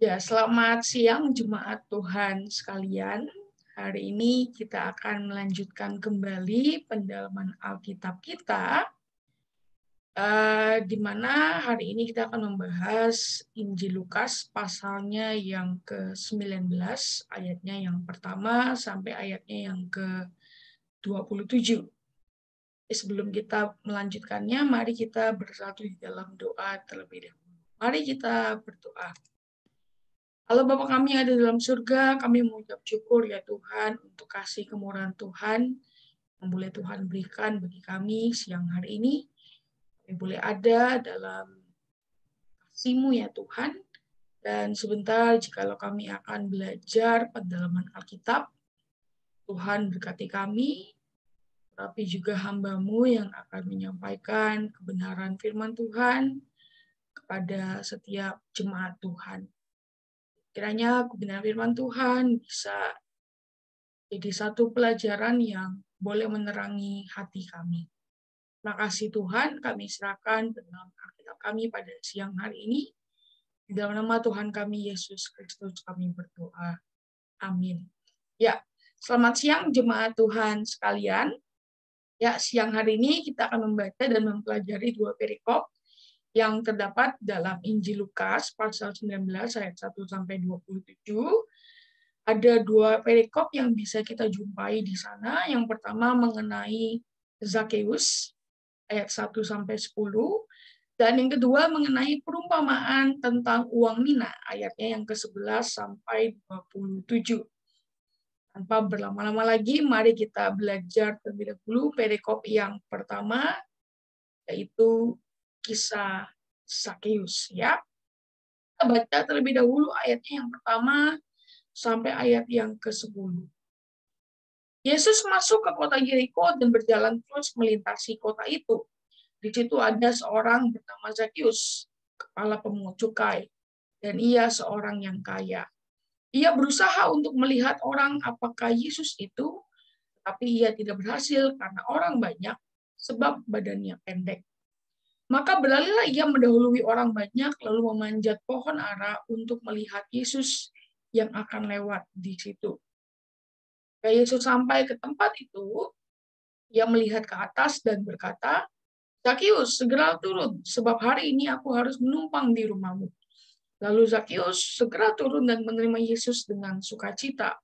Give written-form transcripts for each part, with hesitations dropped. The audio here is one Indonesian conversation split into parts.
Ya, selamat siang jemaat Tuhan sekalian. Hari ini kita akan melanjutkan kembali pendalaman Alkitab kita, di mana hari ini kita akan membahas Injil Lukas pasalnya yang ke-19, ayatnya yang pertama sampai ayatnya yang ke-27. Sebelum kita melanjutkannya, mari kita bersatu di dalam doa terlebih dahulu. Mari kita berdoa. Halo Bapa kami yang ada dalam surga, kami mengucap syukur ya Tuhan untuk kasih kemurahan Tuhan yang boleh Tuhan berikan bagi kami siang hari ini. Kami boleh ada dalam kasih-Mu ya Tuhan. Dan sebentar jikalau kami akan belajar pendalaman Alkitab, Tuhan berkati kami, tapi juga hamba-Mu yang akan menyampaikan kebenaran firman Tuhan kepada setiap jemaat Tuhan. Kiranya kebenaran firman Tuhan bisa jadi satu pelajaran yang boleh menerangi hati kami. Terima kasih Tuhan, kami serahkan dalam Alkitab kami pada siang hari ini. Di dalam nama Tuhan kami, Yesus Kristus, kami berdoa. Amin. Ya, selamat siang jemaat Tuhan sekalian. Ya, siang hari ini kita akan membaca dan mempelajari dua perikop yang terdapat dalam Injil Lukas pasal 19 ayat 1 sampai 27. Ada dua perikop yang bisa kita jumpai di sana. Yang pertama mengenai Zakheus ayat 1 sampai 10 dan yang kedua mengenai perumpamaan tentang uang mina ayatnya yang ke-11 sampai 27. Tanpa berlama-lama lagi, mari kita belajar terlebih dahulu perikop yang pertama, yaitu kisah Zakheus ya. Kita baca terlebih dahulu ayatnya yang pertama sampai ayat yang ke-10. Yesus masuk ke kota Yeriko dan berjalan terus melintasi kota itu. Di situ ada seorang bernama Zakheus, kepala pemungut cukai, dan ia seorang yang kaya. Ia berusaha untuk melihat orang apakah Yesus itu, tapi ia tidak berhasil karena orang banyak, sebab badannya pendek. Maka berlarilah ia mendahului orang banyak, lalu memanjat pohon ara untuk melihat Yesus yang akan lewat di situ. Ketika Yesus sampai ke tempat itu, ia melihat ke atas dan berkata, Zakheus, segera turun, sebab hari ini aku harus menumpang di rumahmu. Lalu Zakheus segera turun dan menerima Yesus dengan sukacita.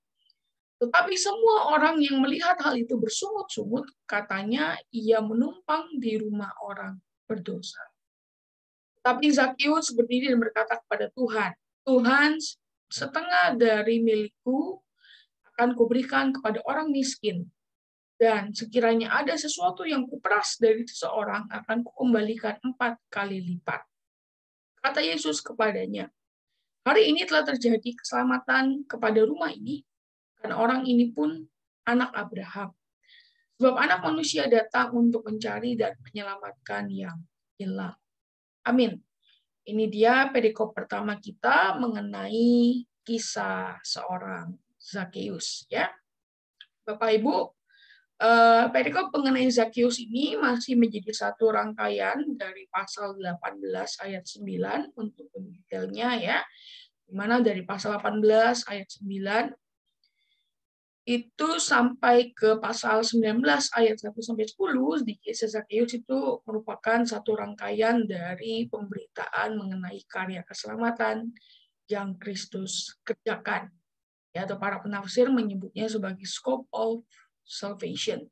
Tetapi semua orang yang melihat hal itu bersungut-sungut, katanya ia menumpang di rumah orang berdosa. Tapi Zakheus berdiri dan berkata kepada Tuhan, Tuhan, setengah dari milikku akan kuberikan kepada orang miskin. Dan sekiranya ada sesuatu yang kuperas dari seseorang, akan kukembalikan 4 kali lipat. Kata Yesus kepadanya, hari ini telah terjadi keselamatan kepada rumah ini, karena orang ini pun anak Abraham. Sebab anak manusia datang untuk mencari dan menyelamatkan yang hilang. Amin. Ini dia perikop pertama kita mengenai kisah seorang Zakheus. Ya, Bapak Ibu, perikop mengenai Zakheus ini masih menjadi satu rangkaian dari pasal 18 ayat 9 untuk detailnya ya. Di mana dari pasal 18 ayat 9 itu sampai ke pasal 19 ayat 1 sampai 10 di kisah Zakheus itu merupakan satu rangkaian dari pemberitaan mengenai karya keselamatan yang Kristus kerjakan. Ya, atau para penafsir menyebutnya sebagai scope of salvation.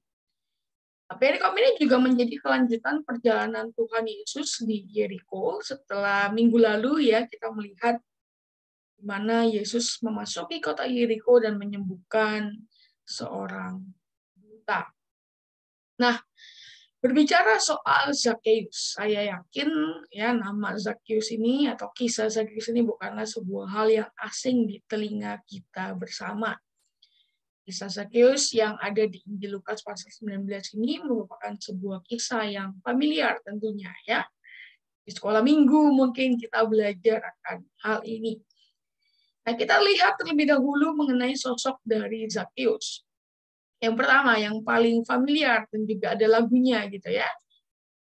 Perikop ini juga menjadi kelanjutan perjalanan Tuhan Yesus di Yeriko. Setelah minggu lalu ya kita melihat di mana Yesus memasuki kota Yeriko dan menyembuhkan seorang buta. Nah, berbicara soal Zakheus, saya yakin ya nama Zakheus ini atau kisah Zakheus ini bukanlah sebuah hal yang asing di telinga kita bersama. Kisah Zakheus yang ada di Injil Lukas pasal 19 ini merupakan sebuah kisah yang familiar tentunya ya. Di sekolah minggu mungkin kita belajar akan hal ini. Nah, kita lihat terlebih dahulu mengenai sosok dari Zakheus. Yang pertama, yang paling familiar dan juga ada lagunya gitu ya.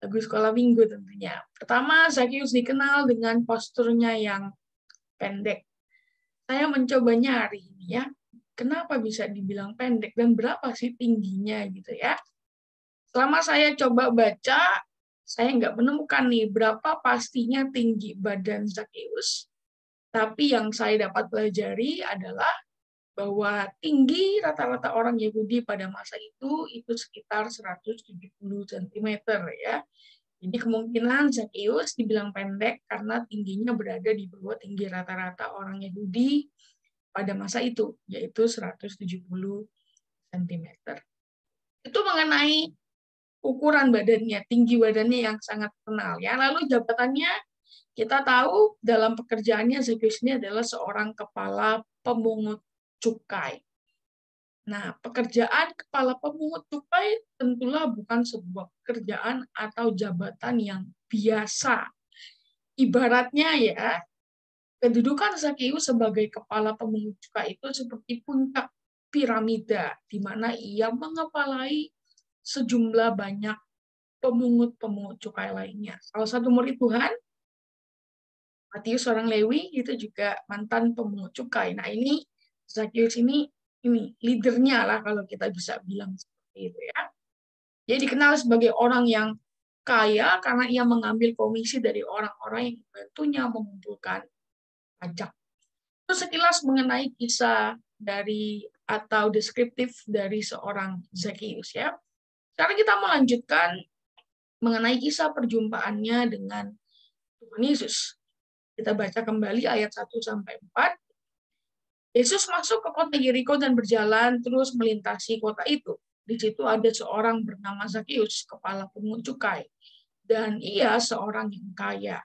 Lagu sekolah minggu tentunya. Pertama, Zakheus dikenal dengan posturnya yang pendek. saya mencoba nyari ini ya, kenapa bisa dibilang pendek dan berapa sih tingginya gitu ya. Selama saya coba baca, saya nggak menemukan nih berapa pastinya tinggi badan Zakheus. Tapi yang saya dapat pelajari adalah bahwa tinggi rata-rata orang Yahudi pada masa itu sekitar 170 cm ya. Jadi kemungkinan Zakheus dibilang pendek karena tingginya berada di bawah tinggi rata-rata orang Yahudi pada masa itu, yaitu 170 cm. Itu mengenai ukuran badannya, tinggi badannya yang sangat terkenal ya. Lalu jabatannya kita tahu dalam pekerjaannya Zakheus ini adalah seorang kepala pemungut cukai. Nah, pekerjaan kepala pemungut cukai tentulah bukan sebuah pekerjaan atau jabatan yang biasa. Ibaratnya ya, kedudukan Zakheus sebagai kepala pemungut cukai itu seperti puncak piramida, di mana ia mengepalai sejumlah banyak pemungut-pemungut cukai lainnya. Salah satu murid Tuhan, Matius seorang Lewi, itu juga mantan pemungut cukai. Nah, ini Zakheus ini leadernya lah kalau kita bisa bilang seperti itu ya. Dia dikenal sebagai orang yang kaya karena ia mengambil komisi dari orang-orang yang membantunya mengumpulkan pajak. Itu sekilas mengenai kisah dari atau deskriptif dari seorang Zakheus ya. Sekarang kita melanjutkan mengenai kisah perjumpaannya dengan Tuhan Yesus. Kita baca kembali ayat 1 sampai 4. Yesus masuk ke kota Yeriko dan berjalan terus melintasi kota itu. Di situ ada seorang bernama Zakheus, kepala pemungut cukai, dan ia seorang yang kaya.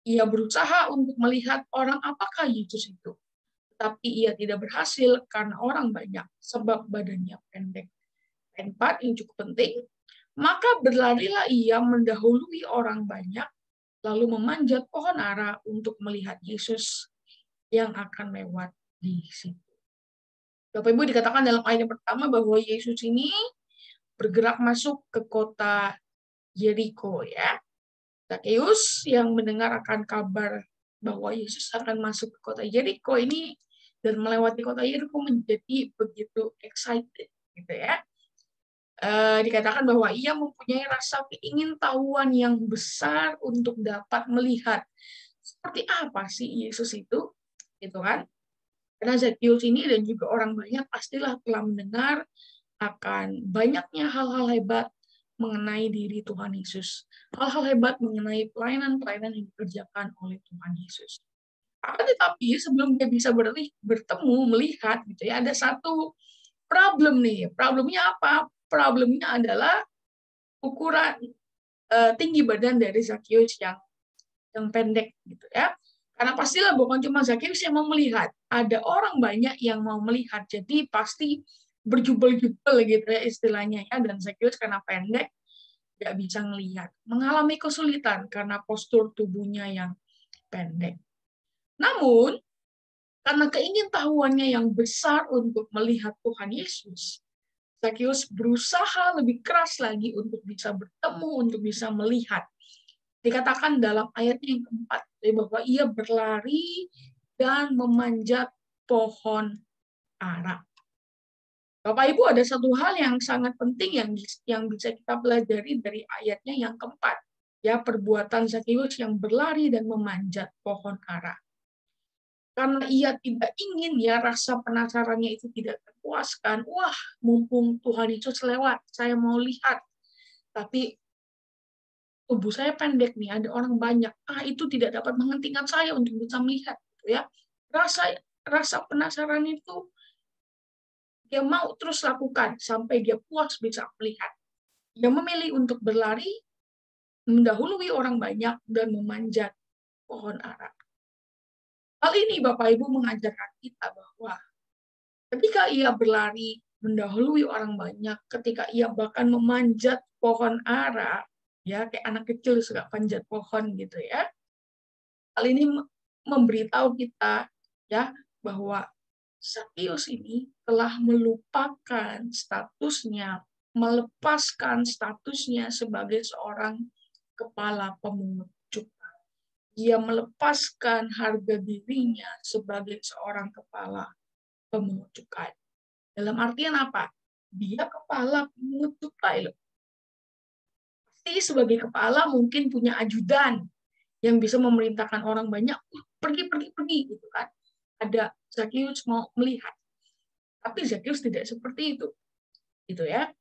Ia berusaha untuk melihat orang apakah Yesus itu, tetapi ia tidak berhasil karena orang banyak, sebab badannya pendek. Ayat 4 yang cukup penting. Maka berlarilah ia mendahului orang banyak, lalu memanjat pohon ara untuk melihat Yesus yang akan lewat di situ. Bapak Ibu, dikatakan dalam ayat yang pertama bahwa Yesus ini bergerak masuk ke kota Yeriko ya. Zakheus yang mendengar akan kabar bahwa Yesus akan masuk ke kota Yeriko ini dan melewati kota Yeriko menjadi begitu excited gitu ya. Dikatakan bahwa ia mempunyai rasa keingintahuan yang besar untuk dapat melihat seperti apa sih Yesus itu, gitu kan? Karena Zakheus ini dan juga orang banyak pastilah telah mendengar akan banyaknya hal-hal hebat mengenai diri Tuhan Yesus. Hal-hal hebat mengenai pelayanan-pelayanan yang dikerjakan oleh Tuhan Yesus. Akan tetapi sebelum dia bisa bertemu, melihat, gitu ya, ada satu problem nih. Problemnya apa? Problemnya adalah ukuran tinggi badan dari Zakheus yang pendek, gitu ya. Karena pastilah bukan cuma Zakheus yang mau melihat, ada orang banyak yang mau melihat, jadi pasti berjubel-jubel gitu ya istilahnya ya. Dan Zakheus karena pendek nggak bisa melihat, mengalami kesulitan karena postur tubuhnya yang pendek. Namun karena keingintahuannya yang besar untuk melihat Tuhan Yesus, Zakheus berusaha lebih keras lagi untuk bisa bertemu, untuk bisa melihat. Dikatakan dalam ayat yang keempat bahwa ia berlari dan memanjat pohon ara. Bapak Ibu, ada satu hal yang sangat penting yang bisa kita pelajari dari ayatnya yang keempat, ya, perbuatan Zakheus yang berlari dan memanjat pohon ara. Karena ia tidak ingin ya rasa penasarannya itu tidak terpuaskan. Wah, mumpung Tuhan Yesus lewat, saya mau lihat. Tapi tubuh saya pendek nih, ada orang banyak. Itu tidak dapat menghentikan saya untuk bisa melihat, gitu ya. Rasa penasaran itu dia mau terus lakukan sampai dia puas bisa melihat. Dia memilih untuk berlari, mendahului orang banyak dan memanjat pohon ara. Hal ini Bapak Ibu mengajarkan kita bahwa ketika ia berlari mendahului orang banyak, ketika ia bahkan memanjat pohon ara, ya kayak anak kecil suka panjat pohon gitu ya. Hal ini memberitahu kita ya bahwa Zakheus ini telah melupakan statusnya, melepaskan statusnya sebagai seorang kepala pemungut cukai. Dia melepaskan harga dirinya sebagai seorang kepala pemungut cukai. Dalam artian apa? Dia kepala pemungut cukai loh. Pasti sebagai kepala mungkin punya ajudan yang bisa memerintahkan orang banyak, pergi gitu kan. Ada Zakheus mau melihat. Tapi Zakheus tidak seperti itu. Gitu ya.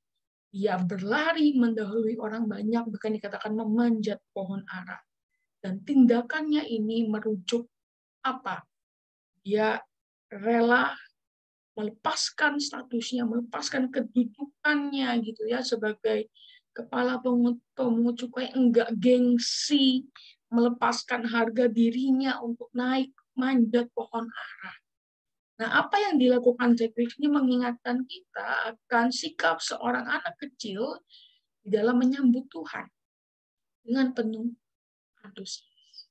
Dia berlari mendahului orang banyak, bahkan dikatakan memanjat pohon ara. Dan tindakannya ini merujuk apa? Dia rela melepaskan statusnya, melepaskan kedudukannya gitu ya sebagai kepala pemungut cukai, enggak gengsi, melepaskan harga dirinya untuk naik manjat pohon ara. Nah, apa yang dilakukan Zakheus ini mengingatkan kita akan sikap seorang anak kecil di dalam menyambut Tuhan dengan penuh antusias.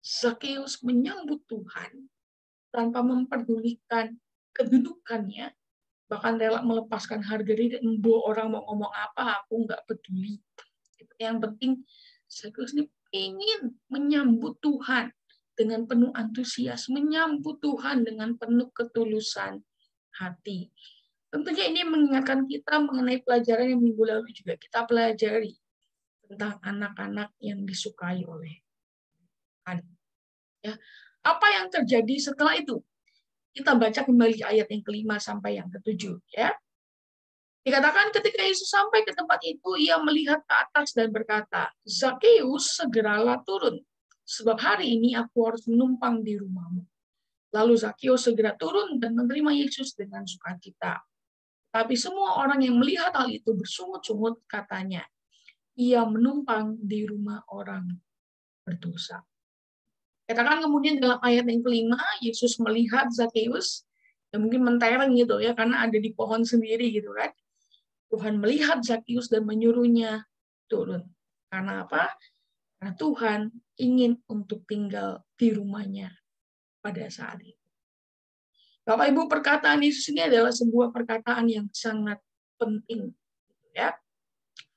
Zakheus menyambut Tuhan tanpa memperdulikan kedudukannya, bahkan rela melepaskan harga diri, orang mau ngomong apa, aku nggak peduli. Yang penting, Zakheus ini ingin menyambut Tuhan dengan penuh antusias, menyambut Tuhan dengan penuh ketulusan hati. Tentunya ini mengingatkan kita mengenai pelajaran yang minggu lalu juga kita pelajari tentang anak-anak yang disukai oleh Tuhan. Ya, apa yang terjadi setelah itu? Kita baca kembali ayat yang kelima sampai yang ketujuh. Ya, dikatakan ketika Yesus sampai ke tempat itu, ia melihat ke atas dan berkata, Zakheus, segeralah turun, sebab hari ini aku harus menumpang di rumahmu. Lalu Zakheus segera turun dan menerima Yesus dengan sukacita. Tapi semua orang yang melihat hal itu bersungut-sungut, katanya, ia menumpang di rumah orang berdosa. Katakan kemudian dalam ayat yang kelima, Yesus melihat Zakheus, dan mungkin mentereng gitu ya, karena ada di pohon sendiri gitu kan. Tuhan melihat Zakheus dan menyuruhnya turun. Karena apa? Karena Tuhan ingin untuk tinggal di rumahnya pada saat itu. Bapak Ibu, perkataan Yesus ini adalah sebuah perkataan yang sangat penting. Ya.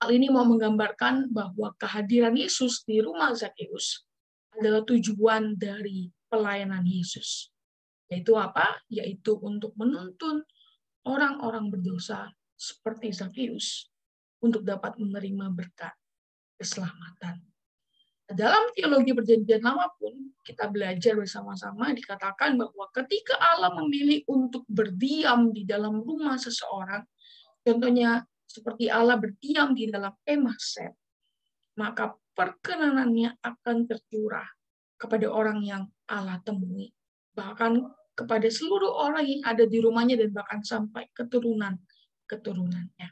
Hal ini mau menggambarkan bahwa kehadiran Yesus di rumah Zakheus adalah tujuan dari pelayanan Yesus. Yaitu apa? Yaitu untuk menuntun orang-orang berdosa seperti Zakheus untuk dapat menerima berkat keselamatan. Dalam teologi perjanjian lama pun kita belajar bersama-sama dikatakan bahwa ketika Allah memilih untuk berdiam di dalam rumah seseorang, contohnya seperti Allah berdiam di dalam kemah Set, maka perkenanannya akan tercurah kepada orang yang Allah temui, bahkan kepada seluruh orang yang ada di rumahnya dan bahkan sampai keturunan-keturunannya.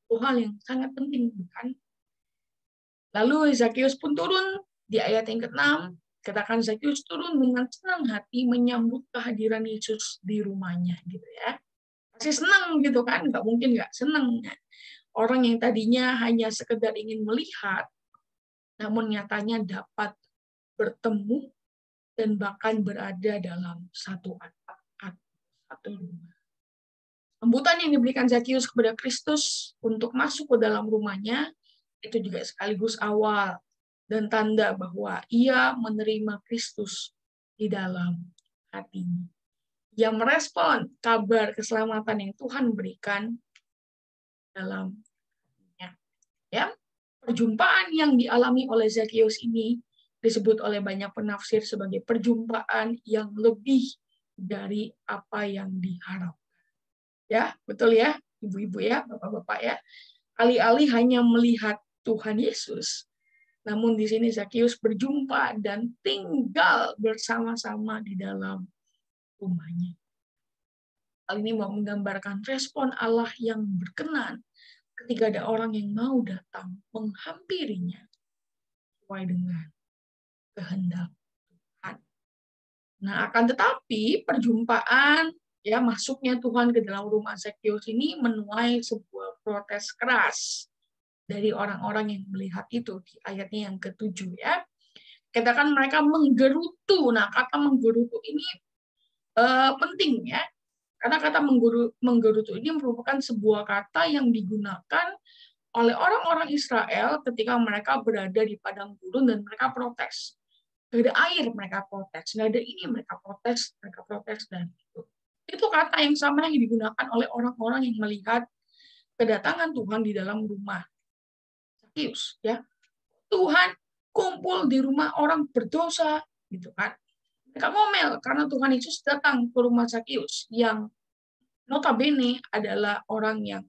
Itu hal yang sangat penting, bukan? Lalu Zakheus pun turun di ayat yang ke-6, katakan Zakheus turun dengan senang hati menyambut kehadiran Yesus di rumahnya, gitu ya. Pasti senang gitu kan, nggak mungkin nggak senang. Orang yang tadinya hanya sekedar ingin melihat, namun nyatanya dapat bertemu dan bahkan berada dalam satu atap, satu rumah. Sambutan yang diberikan Zakheus kepada Kristus untuk masuk ke dalam rumahnya itu juga sekaligus awal dan tanda bahwa ia menerima Kristus di dalam hatinya. Ia merespon kabar keselamatan yang Tuhan berikan dalam hatinya. Ya, perjumpaan yang dialami oleh Zakheus ini disebut oleh banyak penafsir sebagai perjumpaan yang lebih dari apa yang diharapkan. Ya, betul ya, ibu-ibu ya, bapak-bapak ya. Alih-alih hanya melihat Tuhan Yesus, namun di sini Zakheus berjumpa dan tinggal bersama-sama di dalam rumahnya. Hal ini mau menggambarkan respon Allah yang berkenan ketika ada orang yang mau datang menghampirinya sesuai dengan kehendak Tuhan. Nah, akan tetapi perjumpaan ya masuknya Tuhan ke dalam rumah Zakheus ini menuai sebuah protes keras dari orang-orang yang melihat itu di ayatnya yang ke-7 ya. Katakan mereka menggerutu. Nah, kata menggerutu ini penting ya. Karena kata menggerutu ini merupakan sebuah kata yang digunakan oleh orang-orang Israel ketika mereka berada di padang gurun dan mereka protes. Nggak ada air, mereka protes. Nggak ada ini, mereka protes, dan itu. Itu kata yang sama yang digunakan oleh orang-orang yang melihat kedatangan Tuhan di dalam rumah Zakheus, ya. Tuhan kumpul di rumah orang berdosa, gitu kan. Mereka ngomel karena Tuhan Yesus datang ke rumah Zakheus yang notabene adalah orang yang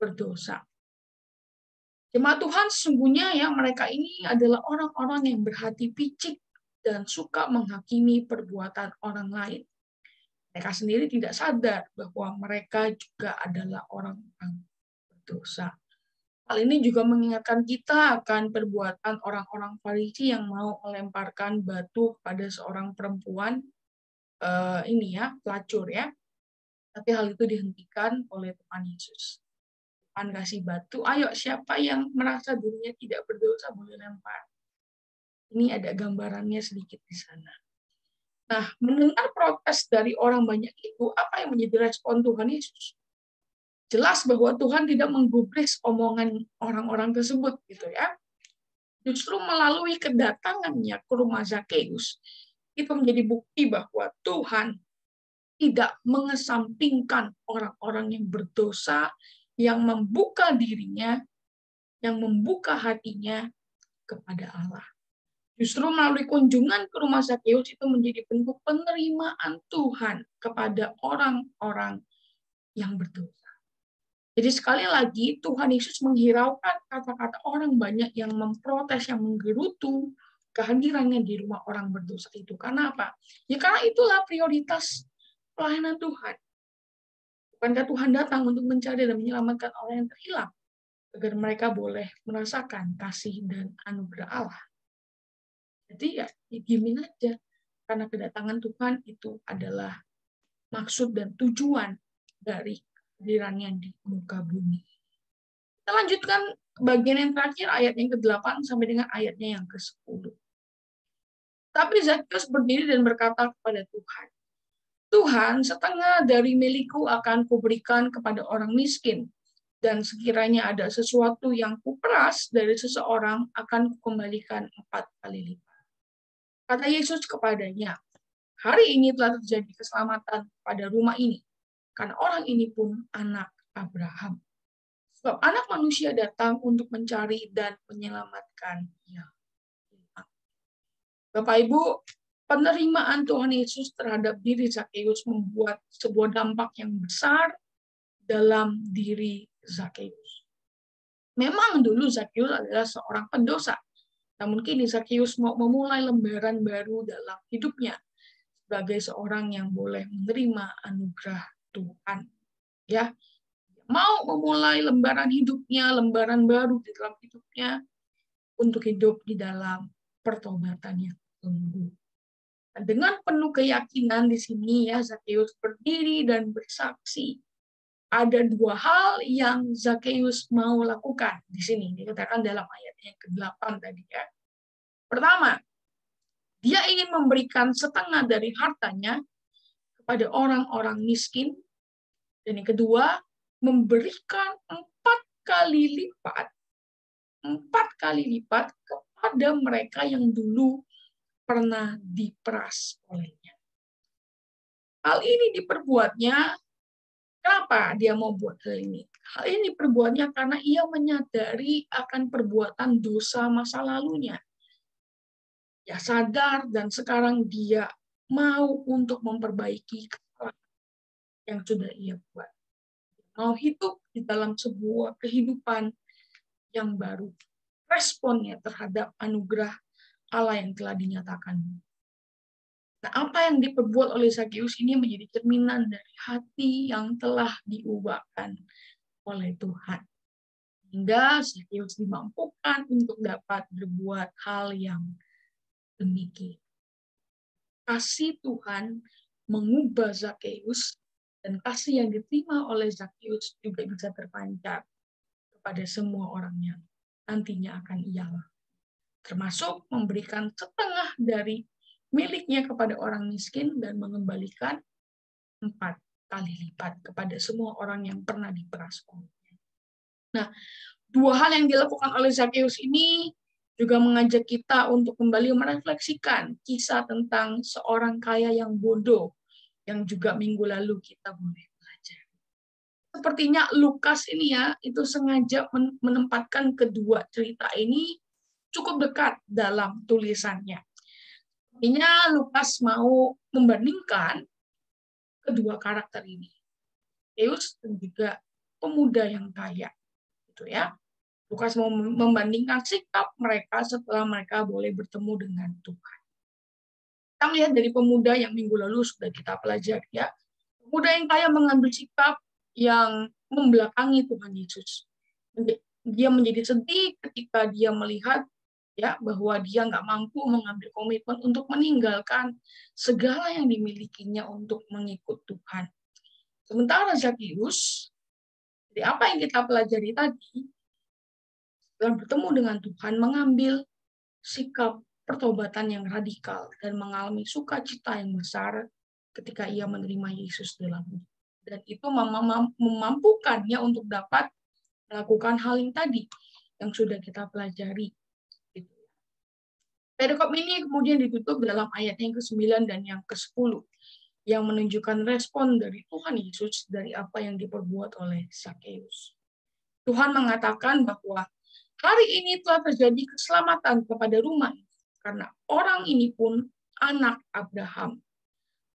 berdosa. Jemaat Tuhan, sesungguhnya ya mereka ini adalah orang-orang yang berhati picik dan suka menghakimi perbuatan orang lain. Mereka sendiri tidak sadar bahwa mereka juga adalah orang-orang berdosa. Hal ini juga mengingatkan kita akan perbuatan orang-orang Farisi yang mau melemparkan batu pada seorang perempuan pelacur ya. Tapi hal itu dihentikan oleh Tuhan Yesus. Tuhan kasih batu, ayo siapa yang merasa dirinya tidak berdosa boleh lempar. Ini ada gambarannya sedikit di sana. Nah, mendengar protes dari orang banyak itu, apa yang menjadi respon Tuhan Yesus? Jelas bahwa Tuhan tidak menggubris omongan orang-orang tersebut, gitu ya. Justru melalui kedatangannya ke rumah Zakheus, itu menjadi bukti bahwa Tuhan tidak mengesampingkan orang-orang yang berdosa, yang membuka dirinya, yang membuka hatinya kepada Allah. Justru melalui kunjungan ke rumah Zakheus itu menjadi bentuk penerimaan Tuhan kepada orang-orang yang berdosa. Jadi sekali lagi Tuhan Yesus menghiraukan kata-kata orang banyak yang memprotes, yang menggerutu kehadirannya di rumah orang berdosa itu. Karena apa? Ya karena itulah prioritas pelayanan Tuhan. Bukankah Tuhan datang untuk mencari dan menyelamatkan orang yang terhilang, agar mereka boleh merasakan kasih dan anugerah Allah. Jadi ya dimin aja, karena kedatangan Tuhan itu adalah maksud dan tujuan dari kehadirannya di muka bumi. Kita lanjutkan bagian yang terakhir, ayat yang ke-8 sampai dengan ayatnya yang ke-10. Tapi Zakheus berdiri dan berkata kepada Tuhan, Tuhan, setengah dari milikku akan kuberikan kepada orang miskin, dan sekiranya ada sesuatu yang kuperas dari seseorang akan kukembalikan 4 kali lipat. Kata Yesus kepadanya, hari ini telah terjadi keselamatan pada rumah ini, karena orang ini pun anak Abraham. Sebab anak manusia datang untuk mencari dan menyelamatkan yang hilang. Bapak Ibu, penerimaan Tuhan Yesus terhadap diri Zakheus membuat sebuah dampak yang besar dalam diri Zakheus. Memang dulu Zakheus adalah seorang pendosa, namun kini Zakheus mau memulai lembaran baru dalam hidupnya sebagai seorang yang boleh menerima anugerah Tuhan. Ya, mau memulai lembaran hidupnya, lembaran baru di dalam hidupnya untuk hidup di dalam pertobatan yang sungguh. Dengan penuh keyakinan di sini ya Zakheus berdiri dan bersaksi. Ada 2 hal yang Zakheus mau lakukan di sini dikatakan dalam ayat yang ke-8 tadi ya. Pertama, dia ingin memberikan setengah dari hartanya kepada orang-orang miskin. Dan yang kedua, memberikan 4 kali lipat kepada mereka yang dulu pernah diperas olehnya. Hal ini diperbuatnya, kenapa dia mau buat hal ini? Hal ini diperbuatnya karena ia menyadari akan perbuatan dosa masa lalunya. Ya sadar dan sekarang dia mau untuk memperbaiki kesalahan yang sudah ia buat. Mau hidup di dalam sebuah kehidupan yang baru. Responnya terhadap anugerah Allah yang telah dinyatakan. Nah, apa yang diperbuat oleh Zakheus ini menjadi cerminan dari hati yang telah diubahkan oleh Tuhan. Hingga Zakheus dimampukan untuk dapat berbuat hal yang demikian. Kasih Tuhan mengubah Zakheus, dan kasih yang diterima oleh Zakheus juga bisa terpancar kepada semua orang yang nantinya akan ia lakukan. Termasuk memberikan setengah dari miliknya kepada orang miskin dan mengembalikan 4 kali lipat kepada semua orang yang pernah diperas olehnya. Nah, Dua hal yang dilakukan oleh Zakheus ini juga mengajak kita untuk kembali merefleksikan kisah tentang seorang kaya yang bodoh yang juga minggu lalu kita boleh belajar. Sepertinya Lukas ini ya, itu sengaja menempatkan kedua cerita ini cukup dekat dalam tulisannya. Artinya Lukas mau membandingkan kedua karakter ini, Zakheus dan juga pemuda yang kaya, gitu ya. Lukas mau membandingkan sikap mereka setelah mereka boleh bertemu dengan Tuhan. Kita lihat dari pemuda yang minggu lalu sudah kita pelajari ya. Pemuda yang kaya mengambil sikap yang membelakangi Tuhan Yesus. Dia menjadi sedih ketika dia melihat ya bahwa dia nggak mampu mengambil komitmen untuk meninggalkan segala yang dimilikinya untuk mengikut Tuhan. Sementara Zakheus, dari apa yang kita pelajari tadi, setelah bertemu dengan Tuhan, mengambil sikap pertobatan yang radikal dan mengalami sukacita yang besar ketika ia menerima Yesus dalam hidup. Dan itu memampukannya untuk dapat melakukan hal yang tadi yang sudah kita pelajari. Perikop ini kemudian ditutup dalam ayat yang ke-9 dan yang ke-10 yang menunjukkan respon dari Tuhan Yesus dari apa yang diperbuat oleh Zakheus. Tuhan mengatakan bahwa hari ini telah terjadi keselamatan kepada rumah ini, karena orang ini pun anak Abraham.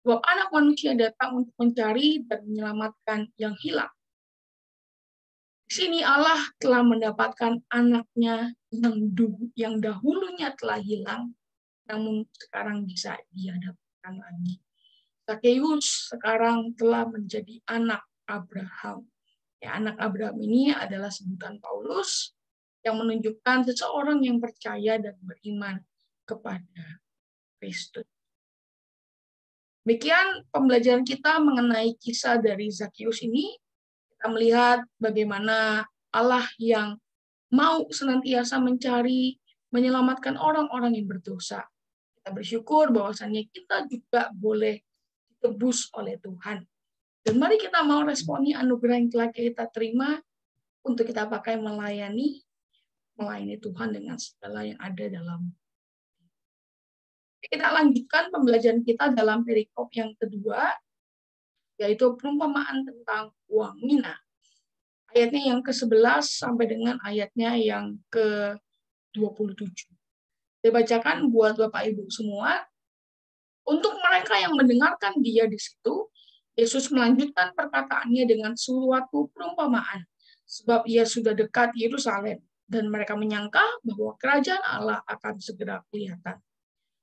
Sebab anak manusia datang untuk mencari dan menyelamatkan yang hilang. Di sini Allah telah mendapatkan anaknya yang dahulunya telah hilang, namun sekarang bisa dia dapatkan lagi. Zakheus sekarang telah menjadi anak Abraham. Ya, anak Abraham ini adalah sebutan Paulus yang menunjukkan seseorang yang percaya dan beriman kepada Kristus. Demikian pembelajaran kita mengenai kisah dari Zakheus ini. Kita melihat bagaimana Allah yang mau senantiasa mencari, menyelamatkan orang-orang yang berdosa. Kita bersyukur bahwasannya kita juga boleh ditebus oleh Tuhan. Dan mari kita mau responi anugerah yang telah kita terima untuk kita pakai melayani Tuhan dengan segala yang ada dalam. Kita lanjutkan pembelajaran kita dalam perikop yang kedua, yaitu perumpamaan tentang uang mina. Ayatnya yang ke-11 sampai dengan ayatnya yang ke-27. Saya bacakan buat Bapak Ibu semua. Untuk mereka yang mendengarkan dia di situ, Yesus melanjutkan perkataannya dengan suatu perumpamaan, sebab ia sudah dekat Yerusalem, dan mereka menyangka bahwa kerajaan Allah akan segera kelihatan.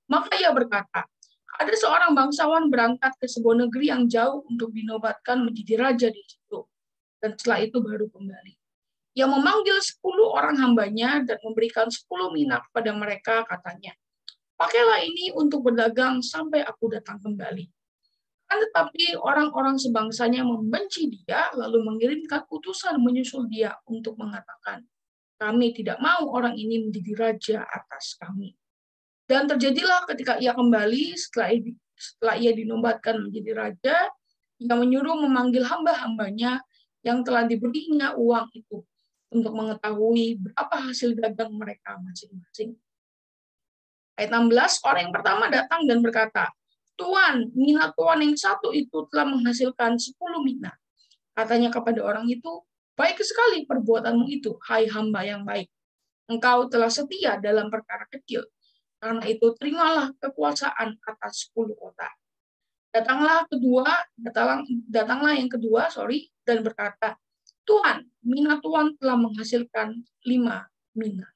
Maka ia berkata, ada seorang bangsawan berangkat ke sebuah negeri yang jauh untuk dinobatkan menjadi raja di situ, dan setelah itu baru kembali. Ia memanggil 10 orang hambanya dan memberikan 10 mina kepada mereka, katanya, pakailah ini untuk berdagang sampai aku datang kembali. Tetapi orang-orang sebangsanya membenci dia, lalu mengirimkan utusan menyusul dia untuk mengatakan, kami tidak mau orang ini menjadi raja atas kami. Dan terjadilah ketika ia kembali, setelah ia dinobatkan menjadi raja, ia menyuruh memanggil hamba-hambanya yang telah diberinya uang itu untuk mengetahui berapa hasil dagang mereka masing-masing. Ayat 16, orang yang pertama datang dan berkata, Tuan, mina Tuan yang satu itu telah menghasilkan 10 mina. Katanya kepada orang itu, baik sekali perbuatanmu itu, hai hamba yang baik. Engkau telah setia dalam perkara kecil. Karena itu terimalah kekuasaan atas 10 kota. Datanglah yang kedua, dan berkata, Tuhan, mina Tuan telah menghasilkan 5 mina.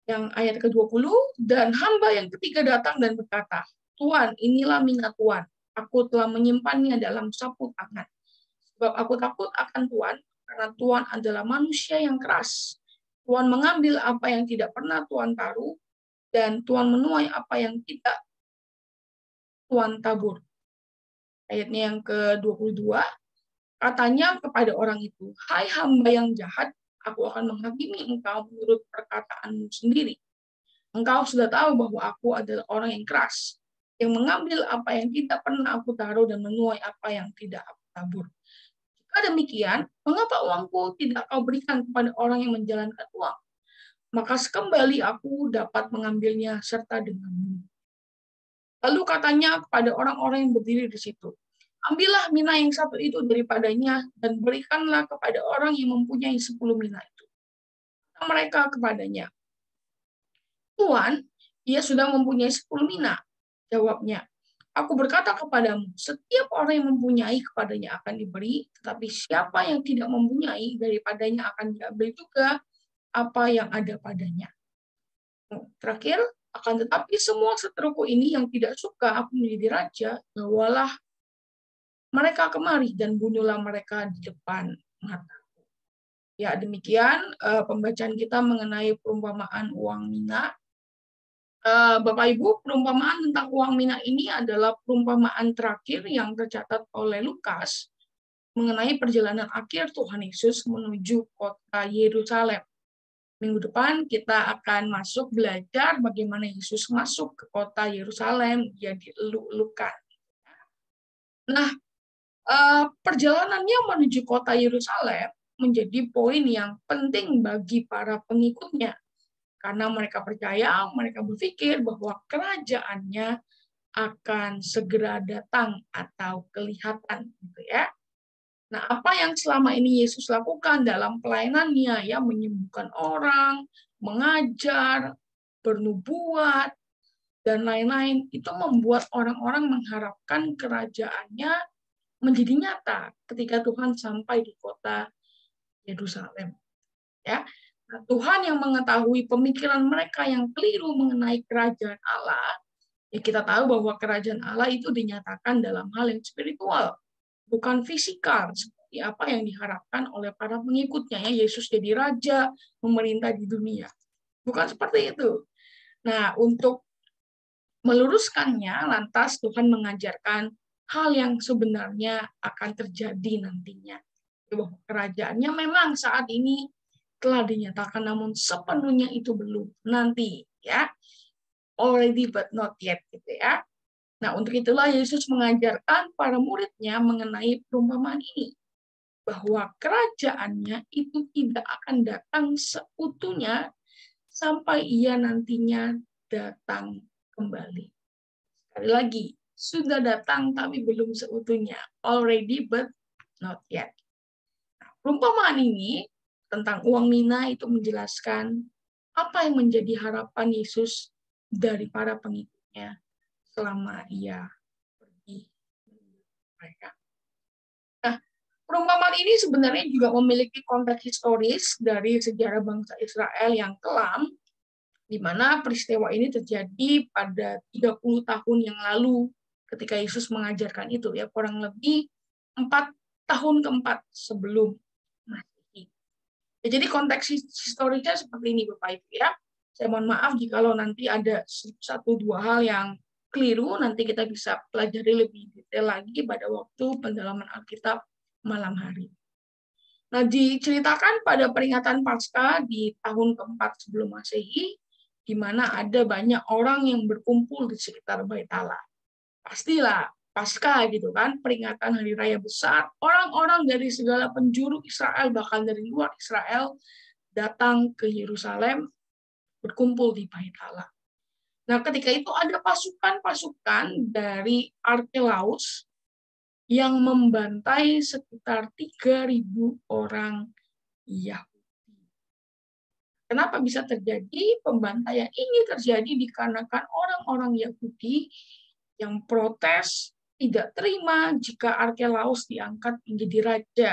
Yang ayat ke-20, dan hamba yang ketiga datang dan berkata, Tuhan, inilah mina Tuan. Aku telah menyimpannya dalam sapu tangan. Sebab aku takut akan Tuhan, karena Tuhan adalah manusia yang keras. Tuhan mengambil apa yang tidak pernah Tuhan taruh, dan Tuhan menuai apa yang tidak Tuhan tabur. Ayatnya yang ke-22, katanya kepada orang itu, hai hamba yang jahat, aku akan menghakimi engkau menurut perkataanmu sendiri. Engkau sudah tahu bahwa aku adalah orang yang keras, yang mengambil apa yang tidak pernah aku taruh dan menuai apa yang tidak aku tabur. Jika Demikian, mengapa uangku tidak kau berikan kepada orang yang menjalankan uang? Maka sekembali aku dapat mengambilnya serta denganmu. Lalu katanya kepada orang-orang yang berdiri di situ, ambillah mina yang satu itu daripadanya dan berikanlah kepada orang yang mempunyai 10 mina itu. Mereka kepadanya, Tuan, ia sudah mempunyai 10 mina. Jawabnya, aku berkata kepadamu, setiap orang yang mempunyai kepadanya akan diberi, tetapi siapa yang tidak mempunyai daripadanya akan diambil juga apa yang ada padanya. Terakhir, akan tetapi semua seteruku ini yang tidak suka aku menjadi raja, bawalah mereka kemari dan bunuhlah mereka di depan mata. Ya, demikian pembacaan kita mengenai perumpamaan uang mina. Bapak Ibu, perumpamaan tentang uang mina ini adalah perumpamaan terakhir yang tercatat oleh Lukas mengenai perjalanan akhir Tuhan Yesus menuju kota Yerusalem. Minggu depan kita akan masuk belajar bagaimana Yesus masuk ke kota Yerusalem, dia dieluk-elukan. Nah, perjalanannya menuju kota Yerusalem menjadi poin yang penting bagi para pengikutnya. Karena mereka percaya, mereka berpikir bahwa kerajaannya akan segera datang atau kelihatan, gitu ya. Nah, apa yang selama ini Yesus lakukan dalam pelayanannya, ya, menyembuhkan orang, mengajar, bernubuat, dan lain-lain, itu membuat orang-orang mengharapkan kerajaannya menjadi nyata ketika Tuhan sampai di kota Yerusalem. Ya, nah, Tuhan yang mengetahui pemikiran mereka yang keliru mengenai kerajaan Allah, ya kita tahu bahwa kerajaan Allah itu dinyatakan dalam hal yang spiritual, bukan fisikal, seperti apa yang diharapkan oleh para pengikutnya. Ya, Yesus jadi raja, memerintah di dunia. Bukan seperti itu. Nah, untuk meluruskannya, lantas Tuhan mengajarkan hal yang sebenarnya akan terjadi nantinya. Bahwa kerajaannya memang saat ini telah dinyatakan, namun sepenuhnya itu belum. Nanti, ya, already but not yet, gitu ya. Nah, untuk itulah Yesus mengajarkan para muridnya mengenai perumpamaan ini, bahwa kerajaannya itu tidak akan datang seutuhnya sampai ia nantinya datang kembali. Sekali lagi, sudah datang tapi belum seutuhnya. Already but not yet. Nah, perumpamaan ini tentang uang mina itu menjelaskan apa yang menjadi harapan Yesus dari para pengikutnya selama ia pergi mereka. Nah, perumpamaan ini sebenarnya juga memiliki konteks historis dari sejarah bangsa Israel yang kelam, di mana peristiwa ini terjadi pada 30 tahun yang lalu ketika Yesus mengajarkan itu, ya, kurang lebih 4 tahun keempat sebelum Masehi. Ya, jadi konteks historisnya seperti ini, Bapak Ibu, ya. Saya mohon maaf jika nanti ada 1-2 hal yang keliru, nanti kita bisa pelajari lebih detail lagi pada waktu pendalaman Alkitab malam hari. Nah, diceritakan pada peringatan Paskah di tahun keempat sebelum Masehi, di mana ada banyak orang yang berkumpul di sekitar Bait Allah. Pastilah Paskah gitu kan, peringatan hari raya besar, orang-orang dari segala penjuru Israel, bahkan dari luar Israel, datang ke Yerusalem, berkumpul di Bait Allah. Nah, ketika itu ada pasukan-pasukan dari Arkelaus yang membantai sekitar 3.000 orang Yahudi. Kenapa bisa terjadi pembantaian ini? Terjadi dikarenakan orang-orang Yahudi yang protes, tidak terima jika Arkelaus diangkat menjadi raja,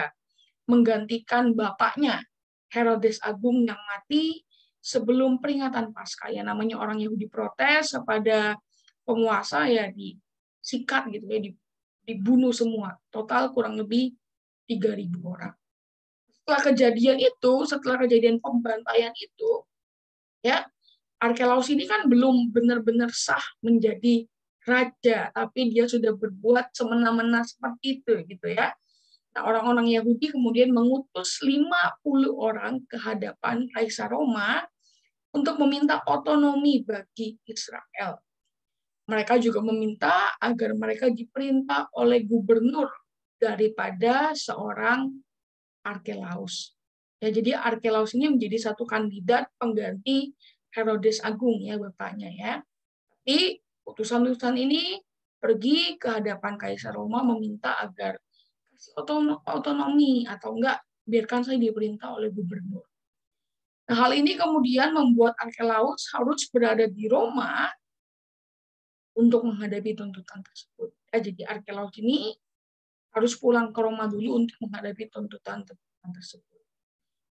menggantikan bapaknya, Herodes Agung yang mati sebelum peringatan Paskah. Ya, namanya orang Yahudi protes kepada penguasa, ya disikat gitu ya, dibunuh semua. Total kurang lebih 3.000 orang. Setelah kejadian pembantaian itu, ya, Arkelaus ini kan belum benar-benar sah menjadi raja, tapi dia sudah berbuat semena-mena seperti itu, gitu ya. Nah, orang-orang Yahudi kemudian mengutus 50 orang ke hadapan Kaisar Roma untuk meminta otonomi bagi Israel. Mereka juga meminta agar mereka diperintah oleh gubernur daripada seorang Arkelaus. Ya, jadi Arkelaus ini menjadi satu kandidat pengganti Herodes Agung ya bapaknya ya. Tapi utusan-utusan ini pergi ke hadapan Kaisar Roma meminta agar kasih otonomi atau enggak biarkan saya diperintah oleh gubernur. Nah, hal ini kemudian membuat Arkelaus harus berada di Roma untuk menghadapi tuntutan tersebut. Ya, jadi Arkelaus ini harus pulang ke Roma dulu untuk menghadapi tuntutan tersebut.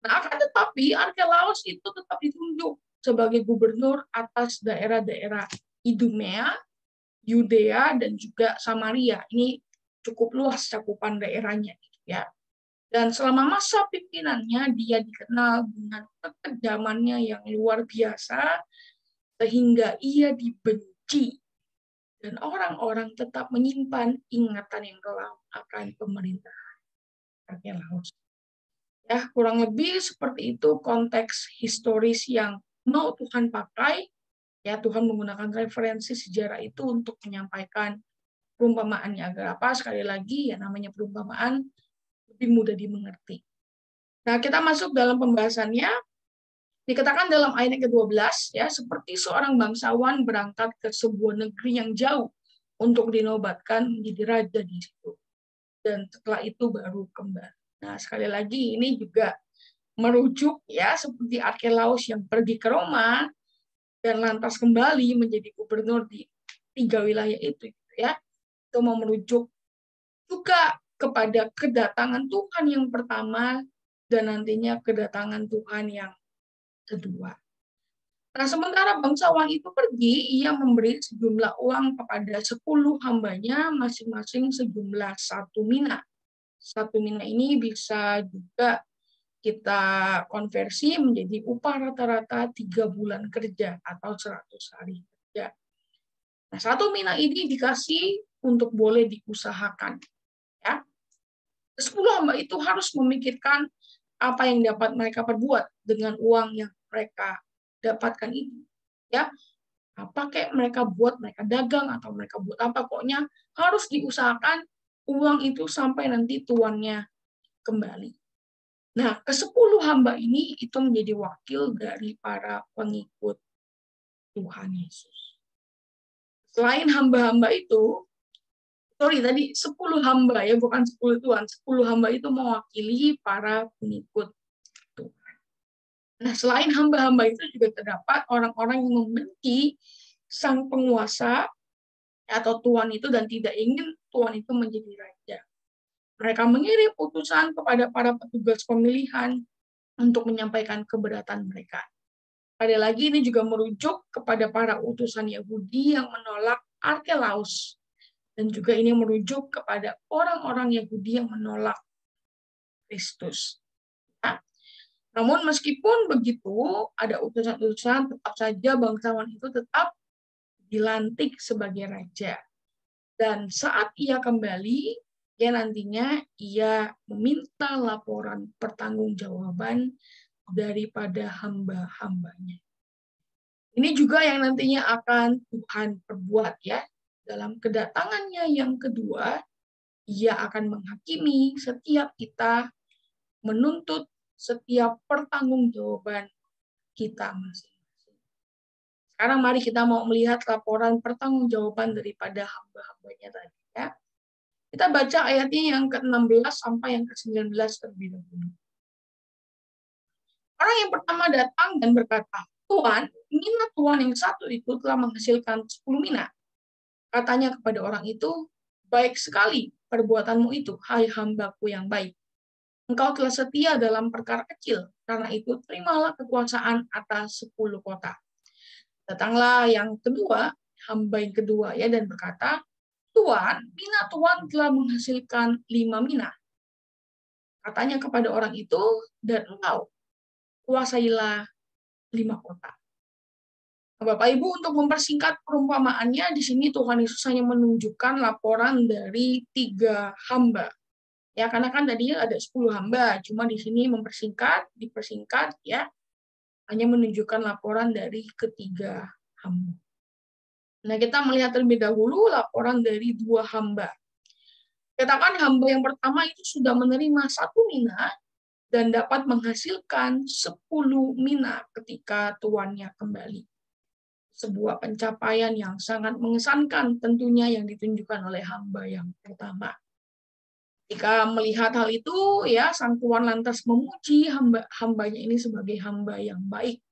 Nah, akan tetapi Arkelaus itu tetap ditunjuk sebagai gubernur atas daerah-daerah Idumea, Yudea, dan juga Samaria. Ini cukup luas cakupan daerahnya, ya. Dan selama masa pimpinannya, dia dikenal dengan kekejamannya yang luar biasa, sehingga ia dibenci. Dan orang-orang tetap menyimpan ingatan yang kelam akan pemerintahan Arkelaus. Ya, kurang lebih seperti itu konteks historis yang mau Tuhan pakai. Ya, Tuhan menggunakan referensi sejarah itu untuk menyampaikan perumpamaannya agar apa? Sekali lagi, ya namanya perumpamaan lebih mudah dimengerti. Nah, kita masuk dalam pembahasannya. Dikatakan dalam ayat yang ke-12, ya, seperti seorang bangsawan berangkat ke sebuah negeri yang jauh untuk dinobatkan menjadi raja di situ. Dan setelah itu baru kembali. Nah, sekali lagi ini juga merujuk ya seperti Arkelaus yang pergi ke Roma dan lantas kembali menjadi gubernur di 3 wilayah itu ya. Itu mau merujuk juga kepada kedatangan Tuhan yang pertama dan nantinya kedatangan Tuhan yang kedua. Nah, sementara bangsawan itu pergi, ia memberi sejumlah uang kepada 10 hambanya, masing-masing sejumlah 1 mina. 1 mina ini bisa juga kita konversi menjadi upah rata-rata 3 bulan kerja atau 100 hari kerja. Nah, 1 mina ini dikasih untuk boleh diusahakan. Ya. 10 hamba itu harus memikirkan apa yang dapat mereka perbuat dengan uang yang mereka dapatkan ini. Ya, apa kayak mereka buat, mereka dagang atau mereka buat apa, pokoknya harus diusahakan uang itu sampai nanti tuannya kembali. Nah, ke-10 hamba ini itu menjadi wakil dari para pengikut Tuhan Yesus. Selain hamba-hamba itu, tadi 10 hamba ya, bukan 10 tuan. 10 hamba itu mewakili para pengikut Tuhan. Nah, selain hamba-hamba itu juga terdapat orang-orang yang membenci sang penguasa atau tuan itu dan tidak ingin tuan itu menjadi raja. Mereka mengirim utusan kepada para petugas pemilihan untuk menyampaikan keberatan mereka. Ada lagi ini juga merujuk kepada para utusan Yahudi yang menolak Arkelaus. Dan juga ini merujuk kepada orang-orang Yahudi yang menolak Kristus. Nah, namun meskipun begitu, ada utusan-utusan, tetap saja bangsawan itu tetap dilantik sebagai raja. Dan saat ia kembali, ya nantinya ia meminta laporan pertanggungjawaban daripada hamba-hambanya. Ini juga yang nantinya akan Tuhan perbuat ya. Dalam kedatangannya yang kedua, ia akan menghakimi setiap kita, menuntut setiap pertanggungjawaban kita masing-masing. Sekarang mari kita mau melihat laporan pertanggungjawaban daripada hamba-hambanya tadi ya. Kita baca ayatnya yang ke-16 sampai yang ke-19 terlebih dahulu. Orang yang pertama datang dan berkata, Tuhan, mina Tuhan yang satu itu telah menghasilkan 10 mina. Katanya kepada orang itu, baik sekali perbuatanmu itu, hai hambaku yang baik. Engkau telah setia dalam perkara kecil, karena itu terimalah kekuasaan atas 10 kota. Datanglah yang kedua, hamba yang kedua ya, dan berkata, Tuhan, mina Tuhan telah menghasilkan 5 mina. Katanya kepada orang itu, dan engkau kuasailah 5 kota. Bapak Ibu, untuk mempersingkat perumpamaannya, di sini Tuhan Yesus hanya menunjukkan laporan dari 3 hamba. Ya, karena kan tadi ada 10 hamba, cuma di sini dipersingkat ya, hanya menunjukkan laporan dari ketiga hamba. Nah, kita melihat terlebih dahulu laporan dari 2 hamba. Katakan hamba yang pertama itu sudah menerima 1 mina dan dapat menghasilkan 10 mina ketika tuannya kembali. Sebuah pencapaian yang sangat mengesankan tentunya yang ditunjukkan oleh hamba yang pertama. Ketika melihat hal itu, ya sang tuan lantas memuji hambanya ini sebagai hamba yang baik.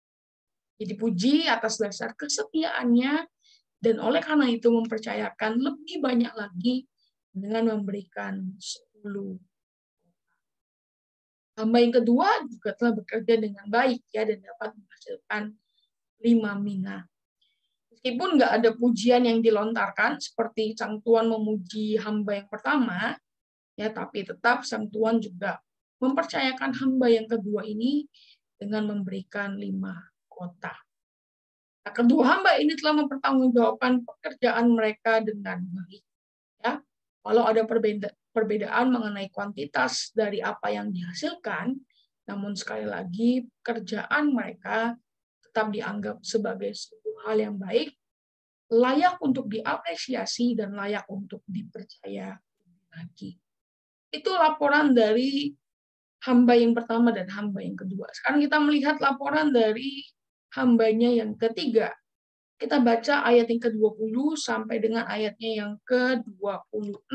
Jadi dipuji atas dasar kesetiaannya dan oleh karena itu mempercayakan lebih banyak lagi dengan memberikan 10. Hamba yang kedua juga telah bekerja dengan baik ya dan dapat menghasilkan 5 mina. Meskipun nggak ada pujian yang dilontarkan seperti sang tuan memuji hamba yang pertama, ya tapi tetap sang tuan juga mempercayakan hamba yang kedua ini dengan memberikan 5 kota. Nah, kedua hamba ini telah mempertanggungjawabkan pekerjaan mereka dengan baik. Ya, kalau ada perbedaan mengenai kuantitas dari apa yang dihasilkan, namun sekali lagi pekerjaan mereka tetap dianggap sebagai suatu hal yang baik, layak untuk diapresiasi dan layak untuk dipercaya lagi. Itu laporan dari hamba yang pertama dan hamba yang kedua. Sekarang kita melihat laporan dari hambanya yang ketiga. Kita baca ayat yang ke-20 sampai dengan ayatnya yang ke-26.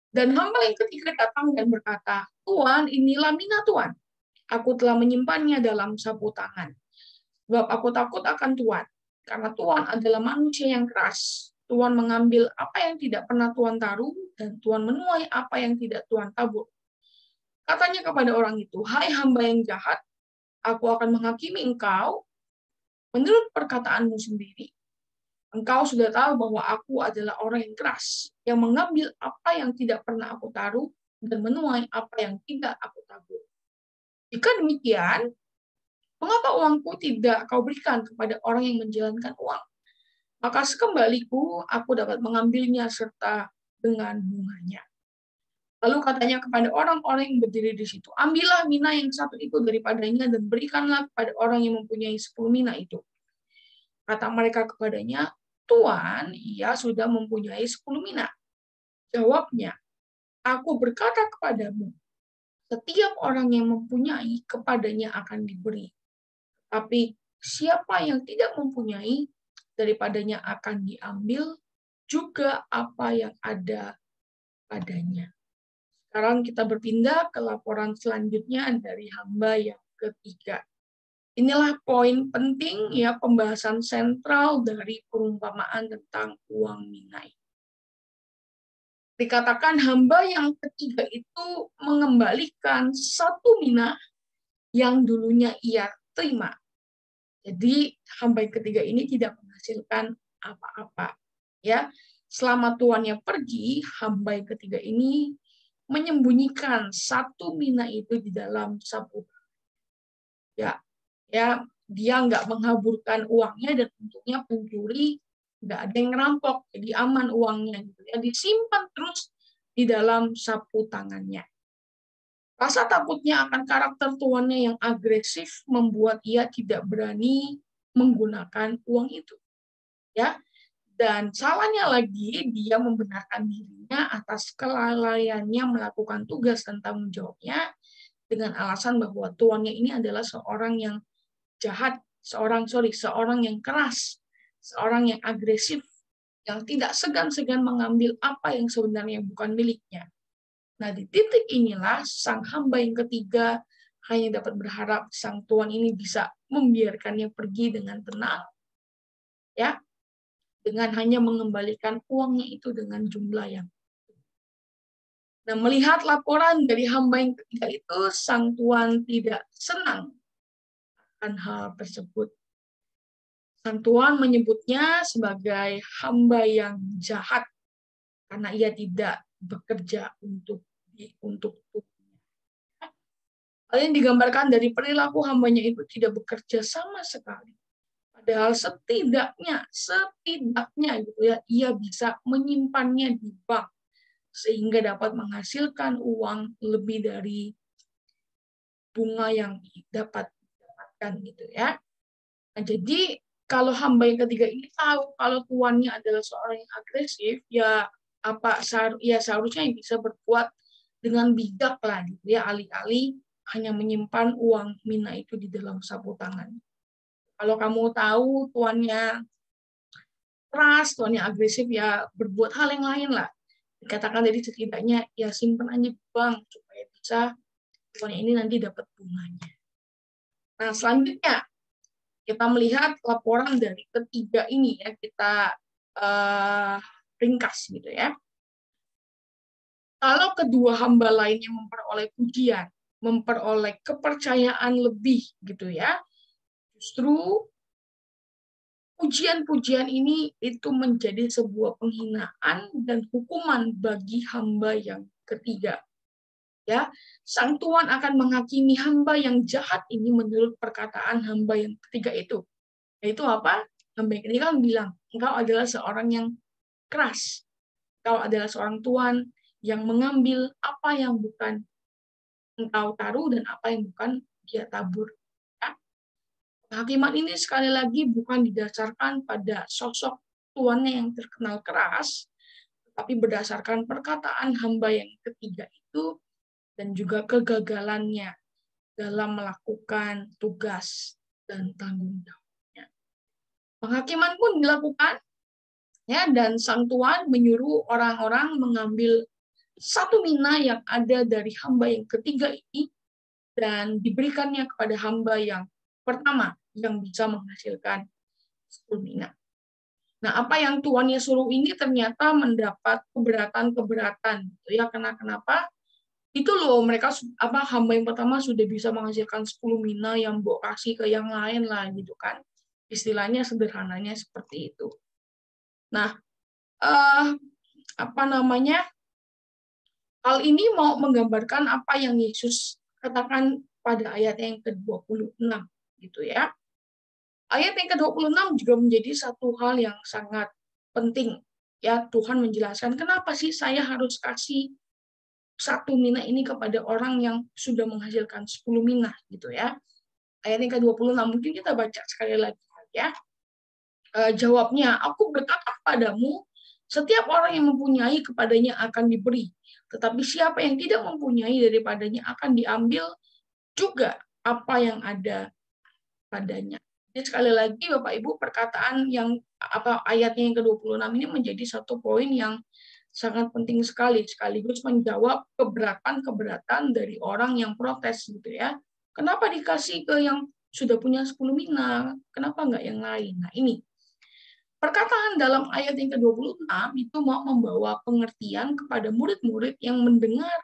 Dan hamba yang ketiga datang dan berkata, Tuan, inilah mina Tuan. Aku telah menyimpannya dalam sapu tangan. Sebab aku takut akan Tuan. Karena Tuan adalah manusia yang keras. Tuan mengambil apa yang tidak pernah Tuan taruh, dan Tuan menuai apa yang tidak Tuan tabur. Katanya kepada orang itu, hai hamba yang jahat, aku akan menghakimi engkau menurut perkataanmu sendiri. Engkau sudah tahu bahwa aku adalah orang yang keras, yang mengambil apa yang tidak pernah aku taruh, dan menuai apa yang tidak aku tabur. Jika demikian, mengapa uangku tidak kau berikan kepada orang yang menjalankan uang? Maka sekembaliku, aku dapat mengambilnya serta dengan bunganya. Lalu katanya kepada orang-orang yang berdiri di situ, ambillah mina yang satu itu daripadanya dan berikanlah kepada orang yang mempunyai 10 mina itu. Kata mereka kepadanya, Tuan, ia sudah mempunyai 10 mina. Jawabnya, aku berkata kepadamu, setiap orang yang mempunyai kepadanya akan diberi. Tapi siapa yang tidak mempunyai, daripadanya akan diambil juga apa yang ada padanya. Sekarang kita berpindah ke laporan selanjutnya dari hamba yang ketiga. Inilah poin penting ya pembahasan sentral dari perumpamaan tentang uang minai. Dikatakan hamba yang ketiga itu mengembalikan 1 mina yang dulunya ia terima. Jadi hamba yang ketiga ini tidak menghasilkan apa-apa. Ya, selama tuannya pergi, hamba yang ketiga ini menyembunyikan 1 mina itu di dalam sapu. Ya, ya dia nggak menghaburkan uangnya dan untungnya pencuri nggak ada yang ngerampok, jadi aman uangnya gitu ya, disimpan terus di dalam sapu tangannya. Rasa takutnya akan karakter tuannya yang agresif membuat ia tidak berani menggunakan uang itu. Ya, dan salahnya lagi dia membenarkan dirinya atas kelalaiannya melakukan tugas dan tanggung jawabnya dengan alasan bahwa tuannya ini adalah seorang yang jahat, seorang yang keras, seorang yang agresif, yang tidak segan-segan mengambil apa yang sebenarnya bukan miliknya. Nah, di titik inilah sang hamba yang ketiga hanya dapat berharap sang tuan ini bisa membiarkannya pergi dengan tenang, ya, dengan hanya mengembalikan uangnya itu dengan jumlah yang. Nah, melihat laporan dari hamba yang ketiga itu, sang tuan tidak senang akan hal tersebut. Sang tuan menyebutnya sebagai hamba yang jahat karena ia tidak bekerja untuk tubuhnya. Hal yang digambarkan dari perilaku hambanya itu tidak bekerja sama sekali. Padahal setidaknya gitu ya, ia bisa menyimpannya di bank sehingga dapat menghasilkan uang lebih dari bunga yang dapat didapatkan gitu ya. Nah, jadi kalau hamba yang ketiga ini tahu kalau tuannya adalah seorang yang agresif, ya seharusnya bisa berbuat dengan bijak lah gitu ya, alih-alih hanya menyimpan uang mina itu di dalam sapu tangan. Kalau kamu tahu tuannya keras, tuannya agresif, ya berbuat hal yang lain lah. Dikatakan jadi setidaknya ya simpan aja bank supaya bisa tuannya ini nanti dapat bunganya. Nah, selanjutnya kita melihat laporan dari ketiga ini ya, kita ringkas gitu ya. Kalau kedua hamba lainnya memperoleh pujian, memperoleh kepercayaan lebih gitu ya, justru pujian-pujian ini itu menjadi sebuah penghinaan dan hukuman bagi hamba yang ketiga. Ya, sang Tuhan akan menghakimi hamba yang jahat ini menurut perkataan hamba yang ketiga itu. Yaitu apa? Hamba yang ketiga kan bilang, engkau adalah seorang yang keras. Engkau adalah seorang tuan yang mengambil apa yang bukan engkau taruh dan apa yang bukan dia tabur. Ya. Penghakiman ini sekali lagi bukan didasarkan pada sosok tuannya yang terkenal keras, tetapi berdasarkan perkataan hamba yang ketiga itu dan juga kegagalannya dalam melakukan tugas dan tanggung jawabnya. Penghakiman pun dilakukan ya, dan sang tuan menyuruh orang-orang mengambil satu mina yang ada dari hamba yang ketiga ini dan diberikannya kepada hamba yang pertama yang bisa menghasilkan 10 mina. Nah, apa yang tuannya suruh ini ternyata mendapat keberatan-keberatan. Ya, kenapa? Itu loh mereka hamba yang pertama sudah bisa menghasilkan 10 mina yang mbok kasih ke yang lain lah gitu kan. Istilahnya sederhananya seperti itu. Nah, apa namanya? Hal ini mau menggambarkan apa yang Yesus katakan pada ayat yang ke-26 gitu ya. Ayat yang ke-26 juga menjadi satu hal yang sangat penting. Ya, Tuhan menjelaskan kenapa sih saya harus kasih satu mina ini kepada orang yang sudah menghasilkan 10 mina gitu ya. Ayat yang ke-26 mungkin kita baca sekali lagi ya. Jawabnya, aku berkata padamu, setiap orang yang mempunyai kepadanya akan diberi. Tetapi siapa yang tidak mempunyai daripadanya akan diambil juga apa yang ada padanya. Jadi sekali lagi Bapak Ibu, perkataan yang ayatnya yang ke-26 ini menjadi satu poin yang sangat penting sekali, sekaligus menjawab keberatan-keberatan dari orang yang protes gitu ya. Kenapa dikasih ke yang sudah punya 10 mina? Kenapa enggak yang lain? Nah, ini perkataan dalam ayat yang ke-26 itu mau membawa pengertian kepada murid-murid yang mendengar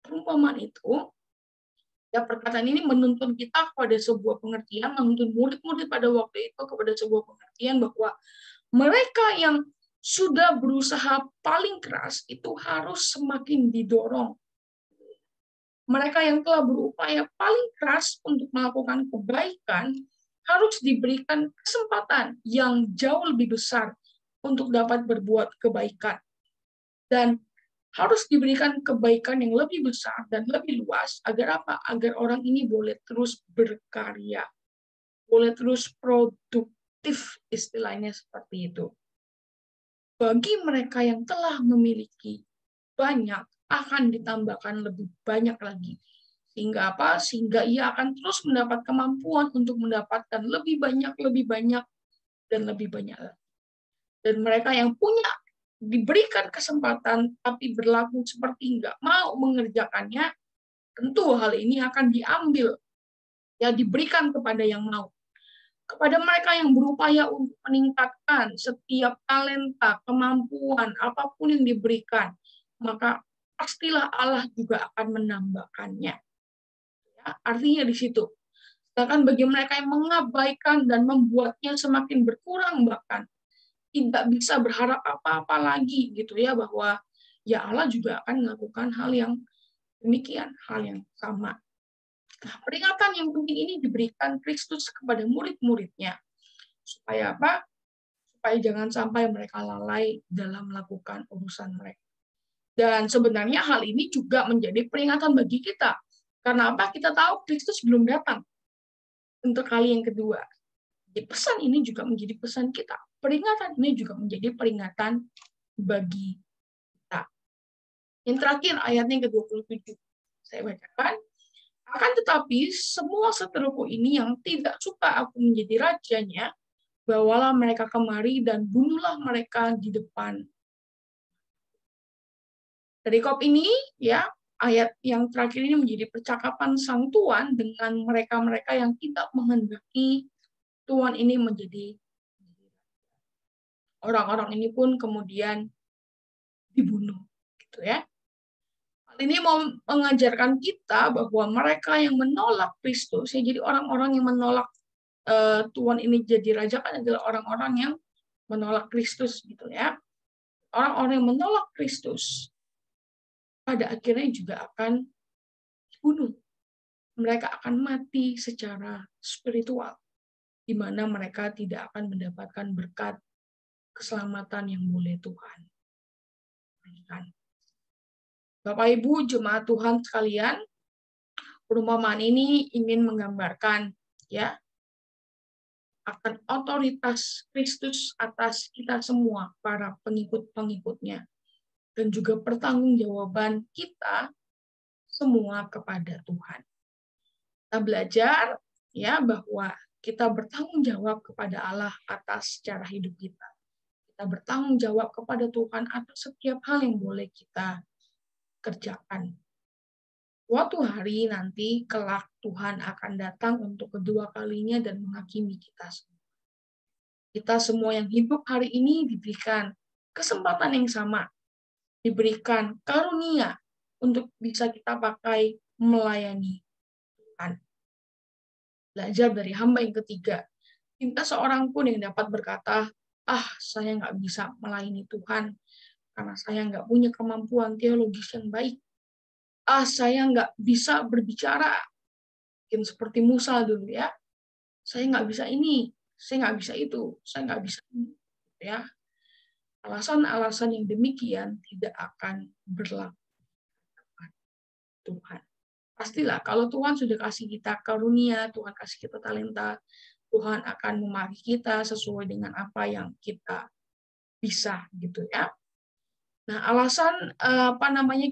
perumpamaan itu. Ya, perkataan ini menuntun kita kepada sebuah pengertian, menuntun murid-murid pada waktu itu kepada sebuah pengertian bahwa mereka yang sudah berusaha paling keras itu harus semakin didorong. Mereka yang telah berupaya paling keras untuk melakukan kebaikan harus diberikan kesempatan yang jauh lebih besar untuk dapat berbuat kebaikan. Dan harus diberikan kebaikan yang lebih besar dan lebih luas agar apa? Agar orang ini boleh terus berkarya, boleh terus produktif, istilahnya seperti itu. Bagi mereka yang telah memiliki banyak, akan ditambahkan lebih banyak lagi. Sehingga apa? Sehingga ia akan terus mendapat kemampuan untuk mendapatkan lebih banyak, dan lebih banyak lagi. Dan mereka yang punya diberikan kesempatan tapi berlaku seperti nggak mau mengerjakannya, tentu hal ini akan diambil, ya diberikan kepada yang mau. Kepada mereka yang berupaya untuk meningkatkan setiap talenta, kemampuan, apapun yang diberikan, maka pastilah Allah juga akan menambahkannya. Ya, artinya di situ. Sedangkan bagi mereka yang mengabaikan dan membuatnya semakin berkurang bahkan, tidak bisa berharap apa-apa lagi gitu ya, bahwa ya Allah juga akan melakukan hal yang demikian, hal yang sama. Nah, peringatan yang penting ini diberikan Kristus kepada murid-muridnya supaya apa? Supaya jangan sampai mereka lalai dalam melakukan urusan mereka. Dan sebenarnya hal ini juga menjadi peringatan bagi kita. Karena apa? Kita tahu Kristus belum datang untuk kali yang kedua. Jadi pesan ini juga menjadi pesan kita. Peringatan ini juga menjadi peringatan bagi Yang terakhir ayatnya yang ke-27. Saya bacakan. Akan tetapi semua seteruku ini yang tidak suka aku menjadi rajanya, bawalah mereka kemari dan bunuhlah mereka di depan. Perikop ini, ya, ayat yang terakhir ini menjadi percakapan sang Tuan dengan mereka-mereka yang tidak menghendaki Tuan ini menjadi. Orang-orang ini pun kemudian dibunuh, gitu ya. Hal ini mau mengajarkan kita bahwa mereka yang menolak Kristus, ya, jadi orang-orang yang menolak Tuhan ini jadi raja kan adalah orang-orang yang menolak Kristus, gitu ya. Orang-orang yang menolak Kristus pada akhirnya juga akan dibunuh. Mereka akan mati secara spiritual, di mana mereka tidak akan mendapatkan berkat keselamatan yang boleh Tuhan berikan. Bapak Ibu jemaat Tuhan sekalian, perumpamaan ini ingin menggambarkan, ya, akan otoritas Kristus atas kita semua, para pengikut-pengikutnya, dan juga pertanggungjawaban kita semua kepada Tuhan. Kita belajar, ya, bahwa kita bertanggung jawab kepada Allah atas cara hidup kita. Kita bertanggung jawab kepada Tuhan atas setiap hal yang boleh kita kerjakan. Suatu hari nanti kelak Tuhan akan datang untuk kedua kalinya dan menghakimi kita semua. Kita semua yang hidup hari ini diberikan kesempatan yang sama, diberikan karunia untuk bisa kita pakai melayani Tuhan. Belajar dari hamba yang ketiga. Tidak seorang pun yang dapat berkata, saya nggak bisa melayani Tuhan karena saya nggak punya kemampuan teologis yang baik. Saya nggak bisa berbicara, mungkin seperti Musa dulu, ya. Saya nggak bisa ini, saya nggak bisa itu, saya nggak bisa ini, ya. Alasan-alasan yang demikian tidak akan berlaku Tuhan. Pastilah kalau Tuhan sudah kasih kita karunia, Tuhan kasih kita talenta, Tuhan akan memakai kita sesuai dengan apa yang kita bisa, gitu ya. Nah, alasan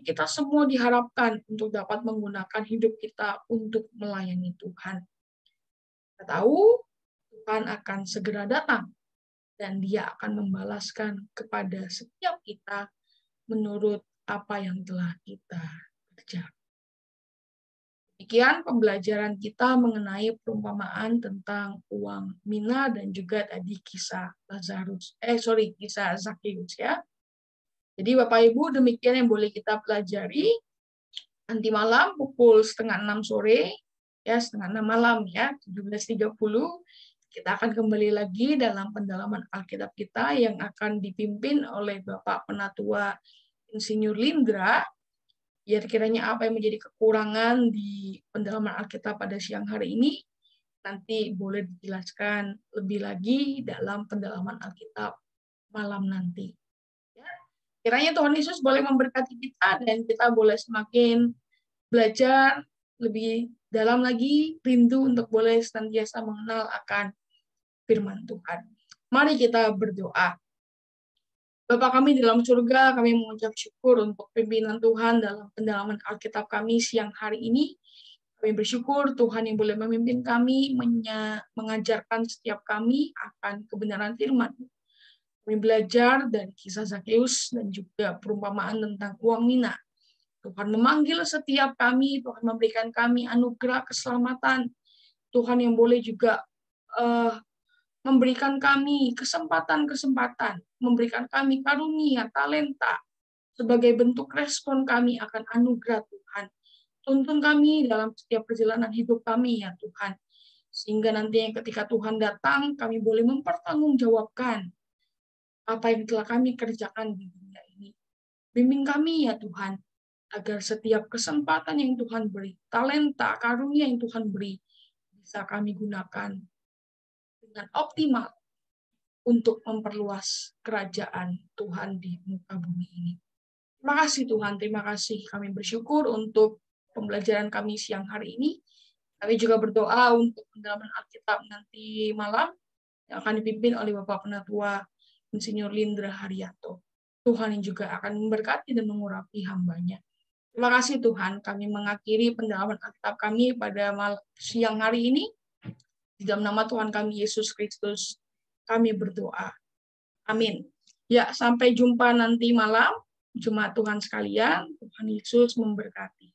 kita semua diharapkan untuk dapat menggunakan hidup kita untuk melayani Tuhan. Kita tahu Tuhan akan segera datang dan Dia akan membalaskan kepada setiap kita menurut apa yang telah kita kerjakan. Demikian pembelajaran kita mengenai perumpamaan tentang uang mina dan juga tadi kisah kisah Zakheus, ya. Jadi Bapak Ibu, demikian yang boleh kita pelajari. Nanti malam pukul 5:30 sore, ya, 5:30 malam, ya, 17.30, kita akan kembali lagi dalam pendalaman Alkitab kita yang akan dipimpin oleh Bapak Penatua Insinyur Lindra. Biar kiranya apa yang menjadi kekurangan di pendalaman Alkitab pada siang hari ini, nanti boleh dijelaskan lebih lagi dalam pendalaman Alkitab malam nanti. Ya. Kiranya Tuhan Yesus boleh memberkati kita dan kita boleh semakin belajar lebih dalam lagi, rindu untuk boleh senantiasa mengenal akan firman Tuhan. Mari kita berdoa. Bapa kami di dalam surga, kami mengucap syukur untuk pimpinan Tuhan dalam pendalaman Alkitab kami siang hari ini. Kami bersyukur Tuhan yang boleh memimpin kami, mengajarkan setiap kami akan kebenaran firman. Kami belajar dari kisah Zakheus dan juga perumpamaan tentang uang mina. Tuhan memanggil setiap kami, Tuhan memberikan kami anugerah keselamatan. Tuhan yang boleh juga memberikan kami kesempatan-kesempatan, memberikan kami karunia, talenta, sebagai bentuk respon kami akan anugerah Tuhan. Tuntun kami dalam setiap perjalanan hidup kami, ya Tuhan. Sehingga nanti ketika Tuhan datang, kami boleh mempertanggungjawabkan apa yang telah kami kerjakan di dunia ini. Bimbing kami, ya Tuhan, agar setiap kesempatan yang Tuhan beri, talenta, karunia yang Tuhan beri, bisa kami gunakan dengan optimal untuk memperluas kerajaan Tuhan di muka bumi ini. Terima kasih Tuhan, terima kasih. Kami bersyukur untuk pembelajaran kami siang hari ini. Kami juga berdoa untuk pendalaman Alkitab nanti malam yang akan dipimpin oleh Bapak Penatua Insinyur Lindra Haryanto. Tuhan yang juga akan memberkati dan mengurapi hamba-Nya. Terima kasih Tuhan, kami mengakhiri pendalaman Alkitab kami pada siang hari ini. Di dalam nama Tuhan kami Yesus Kristus, kami berdoa. Amin. Ya, sampai jumpa nanti malam. Jemaat Tuhan sekalian, Tuhan Yesus memberkati.